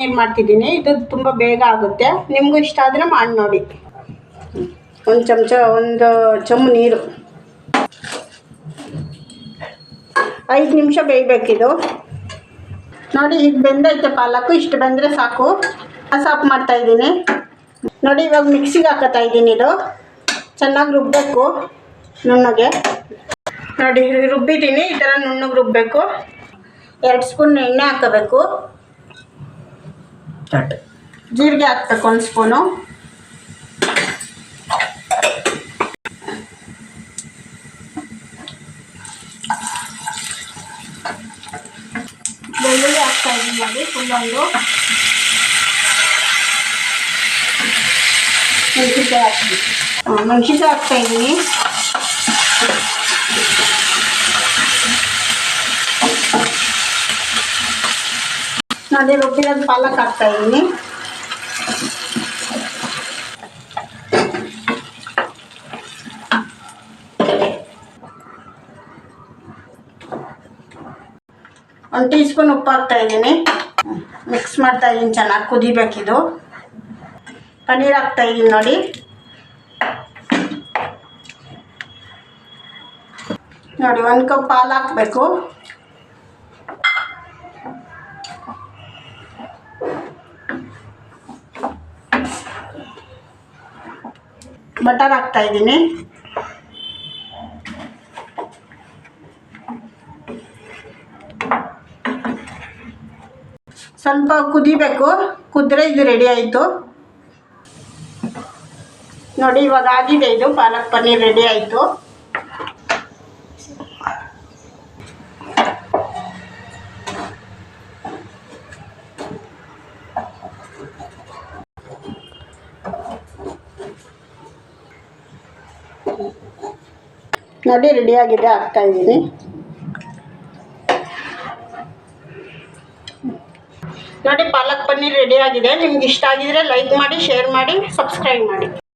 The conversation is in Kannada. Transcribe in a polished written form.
ನೀರು ಮಾಡ್ತಿದ್ದೀನಿ. ಇದು ತುಂಬ ಬೇಗ ಆಗುತ್ತೆ. ನಿಮಗೂ ಇಷ್ಟ ಆದರೆ ಮಾಡಿ ನೋಡಿ. ಒಂದು ಚಮಚ ನೀರು, 5 ನಿಮಿಷ ಬೇಯಬೇಕಿದು. ನೋಡಿ ಈಗ ಬೆಂದೈತೆ ಪಾಲಕು. ಇಷ್ಟು ಬೆಂದರೆ ಸಾಕು. ಸಾಫ್ ಮಾಡ್ತಾಯಿದ್ದೀನಿ ನೋಡಿ. ಇವಾಗ ಮಿಕ್ಸಿಗೆ ಹಾಕೋತಾ ಇದ್ದೀನಿ. ಇದು ಚೆನ್ನಾಗಿ ರುಬ್ಬಬೇಕು ನುಣ್ಣಗೆ. ನೋಡಿ ರುಬ್ಬಿದ್ದೀನಿ. ಈ ಥರ ನುಣ್ಣಗೆ ರುಬ್ಬಬೇಕು. 2 ಸ್ಪೂನ್ ಎಣ್ಣೆ ಹಾಕೋಬೇಕು. ಜೀರಿಗೆ ಹಾಕ್ಬೇಕು 1 ಸ್ಪೂನು. ಬೆಳ್ಳುಳ್ಳಿ ಹಾಕ್ತಾ ಇದ್ದೀನಿ ನೋಡಿ. ಫುಲ್ಲೊಂದು ಮೆಣಸಿನ್ಕಾಯಿ ಹಾಕ್ತೀನಿ. ಮೆಣಸಿನ್ಕಾಯಿ ಹಾಕ್ತಾ ಇದ್ದೀನಿ. ನೋಡಿ ರುಬ್ಬಿರೋದು ಪಾಲಕ್ ಹಾಕ್ತಾ ಇದ್ದೀನಿ. ಒಂದು ಟೀ ಸ್ಪೂನ್ ಉಪ್ಪು ಹಾಕ್ತಾ ಇದ್ದೀನಿ. ಮಿಕ್ಸ್ ಮಾಡ್ತಾ ಇದ್ದೀನಿ. ಚೆನ್ನಾಗಿ ಕುದಿಬೇಕಿದು. ಪನ್ನೀರ್ ಹಾಕ್ತಾ ಇದ್ದೀನಿ ನೋಡಿ. ನೋಡಿ 1 ಕಪ್ ಹಾಲು ಹಾಕಬೇಕು. ಬಟರ್ ಹಾಕ್ತಾ ಇದ್ದೀನಿ. ಸ್ವಲ್ಪ ಕುದಿಬೇಕು. ಕುದ್ರೆ ಇದು ರೆಡಿ ಆಯಿತು ನೋಡಿ. ಇವಾಗ ಆಗಿದೆ. ಇದು ಪಾಲಕ್ ಪನ್ನೀರ್ ರೆಡಿ ಆಯಿತು. ನೋಡಿ ರೆಡಿಯಾಗಿದೆ. ಹಾಕ್ತಾ ಇದ್ದೀನಿ. ನೋಡಿ ಪಾಲಕ್ ಪನ್ನೀರ್ ರೆಡಿ ಆಗಿದೆ. ನಿಮ್ಗೆ ಇಷ್ಟ ಆಗಿದ್ರೆ ಲೈಕ್ ಮಾಡಿ, ಶೇರ್ ಮಾಡಿ, ಸಬ್ಸ್ಕ್ರೈಬ್ ಮಾಡಿ.